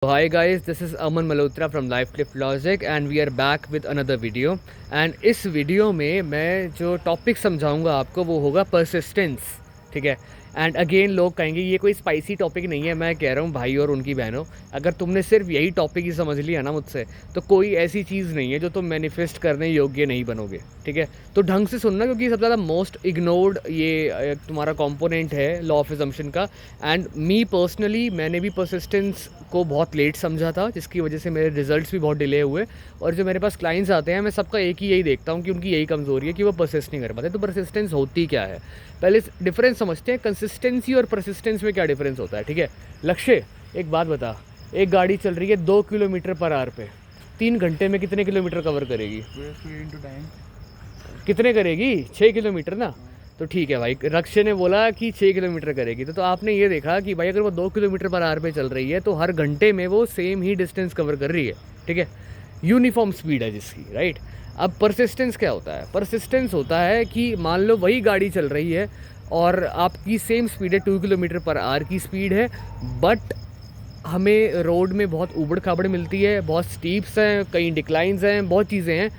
Hi guys, this is Aman Malhotra from Life Clip Logic and we are back with another video. And इस video में मैं जो topic समझाऊंगा आपको वो होगा परसिस्टेंस. ठीक है. एंड अगेन लोग कहेंगे ये कोई स्पाइसी टॉपिक नहीं है. मैं कह रहा हूँ भाई और उनकी बहनों, अगर तुमने सिर्फ यही टॉपिक ही समझ लिया ना मुझसे, तो कोई ऐसी चीज़ नहीं है जो तुम मैनिफेस्ट करने योग्य नहीं बनोगे. ठीक है. तो ढंग से सुनना, क्योंकि सबसे ज़्यादा मोस्ट इग्नोर्ड ये तुम्हारा कंपोनेंट है लॉ ऑफ एजम्पशन का. एंड मी पर्सनली मैंने भी परसिस्टेंस को बहुत लेट समझा था, जिसकी वजह से मेरे रिजल्ट्स भी बहुत डिले हुए. और जो मेरे पास क्लाइंट्स आते हैं, मैं सबका एक ही यही देखता हूँ कि उनकी यही कमज़ोरी है कि वो परसिस्ट नहीं कर पाते. तो परसिस्टेंस होती क्या है, पहले डिफरेंस समझते हैं. कंसिस्टेंसी और परसिस्टेंस में क्या डिफरेंस होता है. ठीक है. लक्ष्य, एक बात बता, एक गाड़ी चल रही है 2 किलोमीटर पर आवर पे, 3 घंटे में कितने किलोमीटर कवर करेगी? कितने करेगी? 6 किलोमीटर ना. तो ठीक है भाई, लक्ष्य ने बोला कि 6 किलोमीटर करेगी. तो आपने ये देखा कि भाई अगर वो 2 किलोमीटर पर आवर पे चल रही है तो हर घंटे में वो सेम ही डिस्टेंस कवर कर रही है. ठीक है. यूनिफॉर्म स्पीड है जिसकी, राइट. अब परसिस्टेंस क्या होता है? परसिस्टेंस होता है कि मान लो वही गाड़ी चल रही है और आपकी सेम स्पीड है, 2 किलोमीटर पर आवर की स्पीड है, बट हमें रोड में बहुत ऊबड़ खाबड़ मिलती है, बहुत स्टीप्स हैं, कई डिक्लाइंस हैं, बहुत चीज़ें हैं.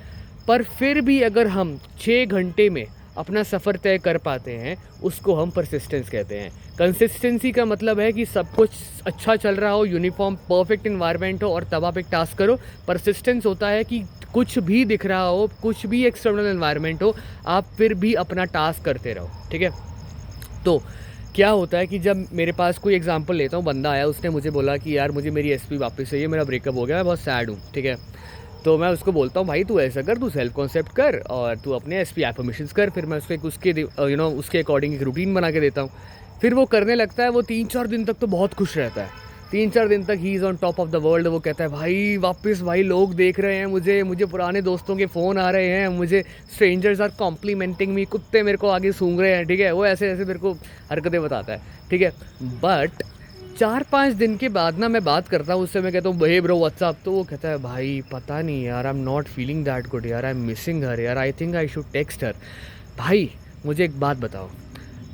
पर फिर भी अगर हम 6 घंटे में अपना सफ़र तय कर पाते हैं, उसको हम परसिस्टेंस कहते हैं. कंसिस्टेंसी का मतलब है कि सब कुछ अच्छा चल रहा हो, यूनिफॉर्म परफेक्ट इन्वायरमेंट हो और तब आप एक टास्क करो. परसिस्टेंस होता है कि कुछ भी दिख रहा हो, कुछ भी एक्सटर्नल इन्वायरमेंट हो, आप फिर भी अपना टास्क करते रहो. ठीक है. तो क्या होता है कि जब मेरे पास कोई एग्जांपल लेता हूँ, बंदा आया, उसने मुझे बोला कि यार मुझे मेरी एसपी वापस चाहिए, मेरा ब्रेकअप हो गया, मैं बहुत सैड हूँ. ठीक है. तो मैं उसको बोलता हूँ भाई तू ऐसा कर, तू सेल्फ कॉन्सेप्ट कर और तू अपने एसपी एफर्मेशंस कर. फिर मैं उसको उसके अकॉर्डिंग एक रूटीन बना के देता हूँ. फिर वो करने लगता है. वो 3-4 दिन तक तो बहुत खुश रहता है. 3-4 दिन तक he is on top of the world. वो कहता है भाई वापस, भाई लोग देख रहे हैं मुझे, मुझे पुराने दोस्तों के फ़ोन आ रहे हैं, मुझे स्ट्रेंजर्स आर कॉम्प्लीमेंटिंग मी, कुत्ते मेरे को आगे सूंघ रहे हैं. ठीक है. वो ऐसे ऐसे मेरे को हरकतें बताता है. ठीक है. बट 4-5 दिन के बाद ना मैं बात करता हूँ उससे, मैं कहता हूँ हे ब्रो व्हाट्सअप. तो वो कहता है भाई पता नहीं यार, I am not feeling that good यार, आई एम मिसिंग हर यार, I think I should text her. भाई मुझे एक बात बताओ,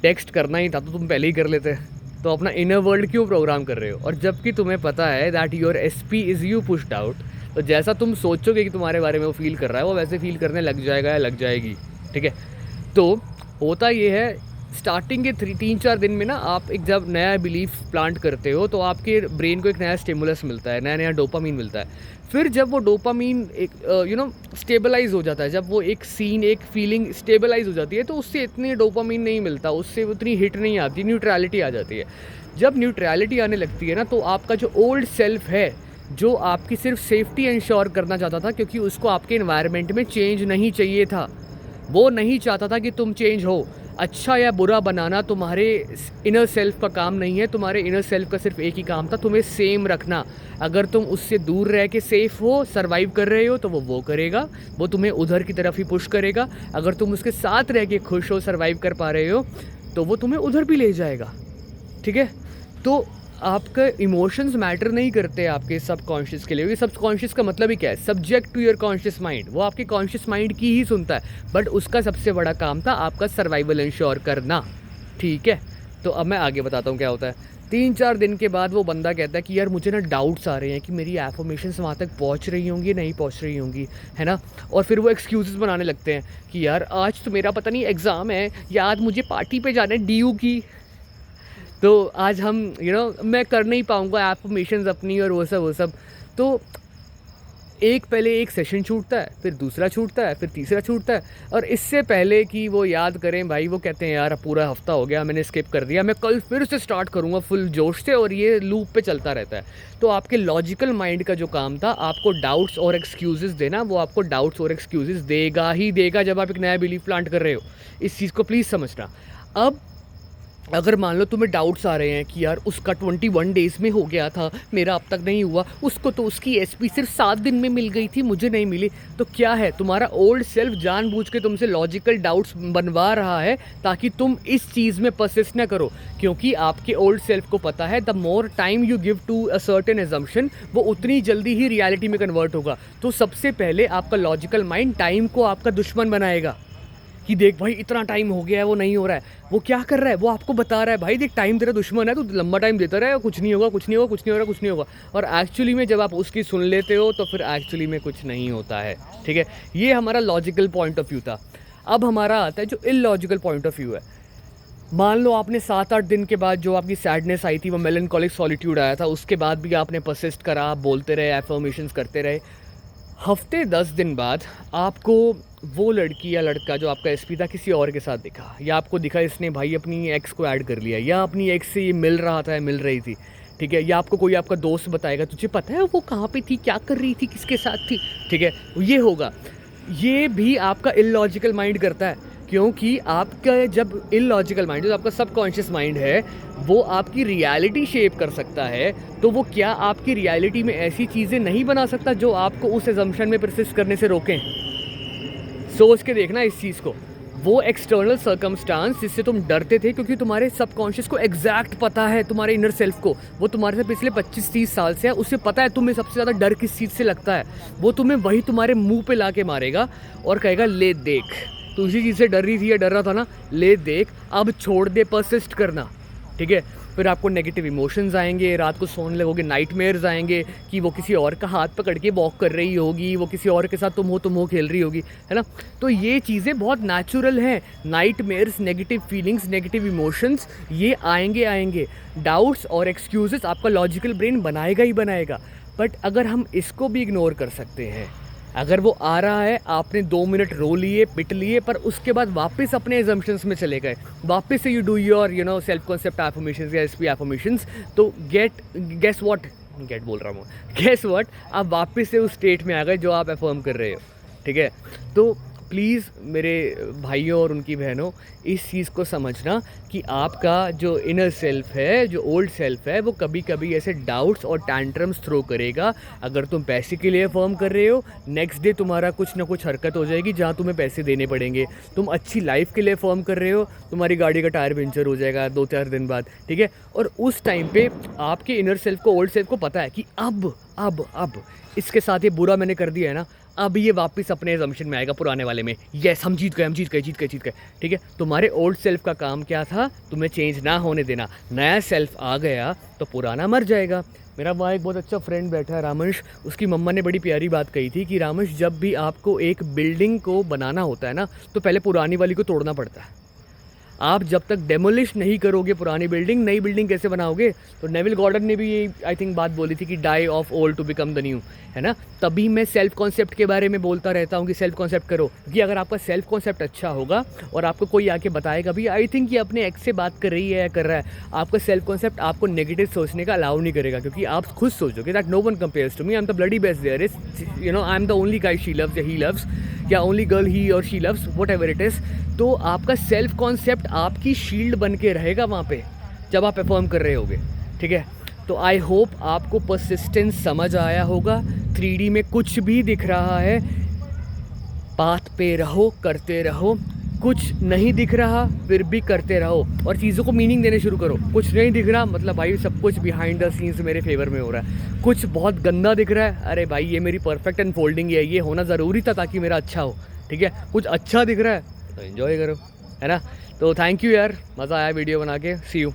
टेक्स्ट करना ही था तो तुम पहले ही कर लेते. तो अपना इनर वर्ल्ड क्यों प्रोग्राम कर रहे हो? और जबकि तुम्हें पता है that your SP is you pushed out, तो जैसा तुम सोचोगे कि तुम्हारे बारे में वो फील कर रहा है, वो वैसे फील करने लग जाएगा या लग जाएगी. ठीक है. तो होता ये है, स्टार्टिंग के 3-4 दिन में ना आप एक जब नया बिलीफ प्लांट करते हो तो आपके ब्रेन को एक नया स्टिमुलस मिलता है, नया नया डोपामीन मिलता है. फिर जब वो डोपामीन एक स्टेबलाइज हो जाता है, जब वो एक सीन, एक फीलिंग स्टेबलाइज हो जाती है, तो उससे इतनी डोपामीन नहीं मिलता, उससे उतनी हिट नहीं आती, न्यूट्रलिटी आ जाती है. जब न्यूट्रलिटी आने लगती है ना, तो आपका जो ओल्ड सेल्फ है, जो आपकी सिर्फ सेफ्टी इंश्योर करना चाहता था, क्योंकि उसको आपके इन्वायरमेंट में चेंज नहीं चाहिए था, वो नहीं चाहता था कि तुम चेंज हो. अच्छा या बुरा बनाना तुम्हारे इनर सेल्फ का काम नहीं है. तुम्हारे इनर सेल्फ का सिर्फ एक ही काम था, तुम्हें सेम रखना. अगर तुम उससे दूर रह के सेफ हो, सर्वाइव कर रहे हो, तो वो करेगा, वो तुम्हें उधर की तरफ ही पुश करेगा. अगर तुम उसके साथ रह के खुश हो, सर्वाइव कर पा रहे हो, तो वो तुम्हें उधर भी ले जाएगा. ठीक है. तो आपका इमोशंस मैटर नहीं करते आपके सबकॉन्शियस के लिए. सबकॉन्शियस का मतलब ही क्या है? Subject to your conscious mind. वो आपके कॉन्शियस माइंड की ही सुनता है, बट उसका सबसे बड़ा काम था आपका सर्वाइवल इंश्योर करना. ठीक है. तो अब मैं आगे बताता हूँ क्या होता है. 3-4 दिन के बाद वो बंदा कहता है कि यार मुझे ना डाउट्स आ रहे हैं कि मेरी एफर्मेशंस वहाँ तक पहुँच रही होंगी, नहीं पहुँच रही होंगी, है ना. और फिर वो एक्सक्यूज़ेस बनाने लगते हैं कि यार आज तो मेरा पता नहीं एग्ज़ाम है, या आज मुझे पार्टी पे जाना है DU की, तो आज हम मैं कर नहीं पाऊँगा एफर्मेशंस अपनी और वो सब. तो पहले एक सेशन छूटता है, फिर दूसरा छूटता है, फिर तीसरा छूटता है. और इससे पहले कि वो याद करें भाई, वो कहते हैं यार पूरा हफ्ता हो गया, मैंने स्किप कर दिया, मैं कल फिर से स्टार्ट करूँगा फुल जोश से. और ये लूप पे चलता रहता है. तो आपके लॉजिकल माइंड का जो काम था आपको डाउट्स और एक्सक्यूज़ेस देना, वो आपको डाउट्स और एक्सक्यूज़ेस देगा ही देगा जब आप एक नया बिलीफ प्लांट कर रहे हो. इस चीज़ को प्लीज़ समझना. अब अगर मान लो तुम्हें डाउट्स आ रहे हैं कि यार उसका 21 डेज़ में हो गया था, मेरा अब तक नहीं हुआ, उसको तो उसकी एसपी सिर्फ 7 दिन में मिल गई थी, मुझे नहीं मिली. तो क्या है, तुम्हारा ओल्ड सेल्फ जानबूझ के तुमसे लॉजिकल डाउट्स बनवा रहा है ताकि तुम इस चीज़ में परसिस्ट ना करो. क्योंकि आपके ओल्ड सेल्फ को पता है the more time you give to a certain assumption, वो उतनी जल्दी ही रियलिटी में कन्वर्ट होगा. तो सबसे पहले आपका लॉजिकल माइंड टाइम को आपका दुश्मन बनाएगा. कि देख भाई इतना टाइम हो गया है वो नहीं हो रहा है। वो क्या कर रहा है, वो आपको बता रहा है भाई देख टाइम तेरा दुश्मन है, तो लंबा टाइम देता रहे, कुछ नहीं होगा, कुछ नहीं होगा, कुछ नहीं हो रहा, कुछ नहीं होगा। और एक्चुअली में जब आप उसकी सुन लेते हो तो फिर एक्चुअली में कुछ नहीं होता है, ठीक है। ये हमारा लॉजिकल पॉइंट ऑफ व्यू था। अब हमारा आता है जो इलॉजिकल पॉइंट ऑफ व्यू है। मान लो आपने 7-8 दिन के बाद जो आपकी सैडनेस आई थी, वो मेलनकॉलिक सॉलिट्यूड आया था, उसके बाद भी आपने परसिस्ट करा, आप बोलते रहे, एफर्मेशंस करते रहे। हफ्ते 10 दिन बाद आपको वो लड़की या लड़का जो आपका एसपी था किसी और के साथ दिखा, या आपको दिखा इसने भाई अपनी एक्स को ऐड कर लिया, या अपनी एक्स से ये मिल रहा था या मिल रही थी, ठीक है। या आपको कोई आपका दोस्त बताएगा तुझे पता है वो कहाँ पे थी, क्या कर रही थी, किसके साथ थी, ठीक है। ये होगा, ये भी आपका इलॉजिकल माइंड करता है, क्योंकि आपका जब इलॉजिकल माइंड, जो आपका सबकॉन्शियस माइंड है, वो आपकी रियलिटी शेप कर सकता है, तो वो क्या आपकी रियलिटी में ऐसी चीज़ें नहीं बना सकता जो आपको उस एजम्पशन में परसिस्ट करने से रोकें। सोच के देखना इस चीज़ को। वो एक्सटर्नल सर्कमस्टांस जिससे तुम डरते थे, क्योंकि तुम्हारे सबकॉन्शियस को एग्जैक्ट पता है, तुम्हारे इनर सेल्फ को, वो तुम्हारे से पिछले 25-30 साल से है, उसे पता है तुम्हें सबसे ज़्यादा डर किस चीज़ से लगता है। वो तुम्हें वही तुम्हारे मुंह पे ला के मारेगा और कहेगा ले देख तू इसी चीज़ से डर रही थी या डर रहा था ना, ले देख अब छोड़ दे परसिस्ट करना, ठीक है। फिर आपको नेगेटिव इमोशंस आएंगे, रात को सोने लगोगे, नाइटमेयर्स आएंगे कि वो किसी और का हाथ पकड़ के वॉक कर रही होगी, वो किसी और के साथ तुम हो खेल रही होगी, है ना। तो ये चीज़ें बहुत नेचुरल हैं। Nightmares, negative feelings, negative emotions ये आएंगे। डाउट्स और एक्सक्यूजेस आपका लॉजिकल ब्रेन बनाएगा ही बनाएगा। बट अगर हम इसको भी इग्नोर कर सकते हैं, अगर वो आ रहा है, आपने 2 मिनट रो लिए, पिट लिए, पर उसके बाद वापस अपने एजम्पशंस में चले गए, वापस से you do your self concept affirmations या एसपी एफर्मेशंस, तो गेस व्हाट आप वापस से उस स्टेट में आ गए जो आप एफर्म कर रहे हो, ठीक है। तो प्लीज़ मेरे भाइयों और उनकी बहनों, इस चीज़ को समझना कि आपका जो इनर सेल्फ है, जो ओल्ड सेल्फ है, वो कभी कभी ऐसे डाउट्स और टैंट्रम्स थ्रो करेगा। अगर तुम पैसे के लिए फर्म कर रहे हो, नेक्स्ट डे तुम्हारा कुछ ना कुछ हरकत हो जाएगी जहाँ तुम्हें पैसे देने पड़ेंगे। तुम अच्छी लाइफ के लिए फर्म कर रहे हो, तुम्हारी गाड़ी का टायर पंचर हो जाएगा 2-4 दिन बाद, ठीक है। और उस टाइम पे आपके इनर सेल्फ को, ओल्ड सेल्फ को पता है कि अब इसके साथ ये बुरा मैंने कर दिया है ना, अब ये वापस अपने एजम्पशन में आएगा पुराने वाले में, यस हम जीत गए, ठीक है। तुम्हारे ओल्ड सेल्फ का काम क्या था, तुम्हें चेंज ना होने देना। नया सेल्फ आ गया तो पुराना मर जाएगा। मेरा वहाँ एक बहुत अच्छा फ्रेंड बैठा है, रामंश, उसकी मम्मा ने बड़ी प्यारी बात कही थी कि रामंश, जब भी आपको एक बिल्डिंग को बनाना होता है ना, तो पहले पुरानी वाली को तोड़ना पड़ता है। आप जब तक डेमोलिश नहीं करोगे पुरानी बिल्डिंग, नई बिल्डिंग कैसे बनाओगे। तो नेविल गॉर्डन ने भी ये आई थिंक बात बोली थी कि die of old to become the new, है ना। तभी मैं सेल्फ कॉन्सेप्ट के बारे में बोलता रहता हूँ कि सेल्फ कॉन्सेप्ट करो, क्योंकि अगर आपका सेल्फ कॉन्सेप्ट अच्छा होगा और आपको कोई आके बताएगा भी आई थिंक ये अपने एक्स से बात कर रही है या कर रहा है, आपका सेल्फ कॉन्सेप्ट आपको नेगेटिव सोचने का अलाउ नहीं करेगा, क्योंकि आप खुद सोचोगे that no one compares to me, I am the bloody best there is, I am the only guy she loves या ही लव्स, या ओनली गर्ल ही और she loves, whatever it is. तो आपका self concept आपकी shield बन के रहेगा वहाँ पे जब आप परफॉर्म कर रहे होगे, ठीक है। तो आई होप आपको परसिस्टेंस समझ आया होगा। 3D में कुछ भी दिख रहा है, पाथ पे रहो, करते रहो। कुछ नहीं दिख रहा फिर भी करते रहो और चीज़ों को मीनिंग देने शुरू करो। कुछ नहीं दिख रहा मतलब भाई सब कुछ बिहाइंड द सीन्स मेरे फेवर में हो रहा है। कुछ बहुत गंदा दिख रहा है, अरे भाई ये मेरी परफेक्ट अनफोल्डिंग है, ये होना ज़रूरी था ताकि मेरा अच्छा हो, ठीक है। कुछ अच्छा दिख रहा है तो एंजॉय करो, है ना। तो थैंक यू यार, मज़ा आया वीडियो बना के। सी यू।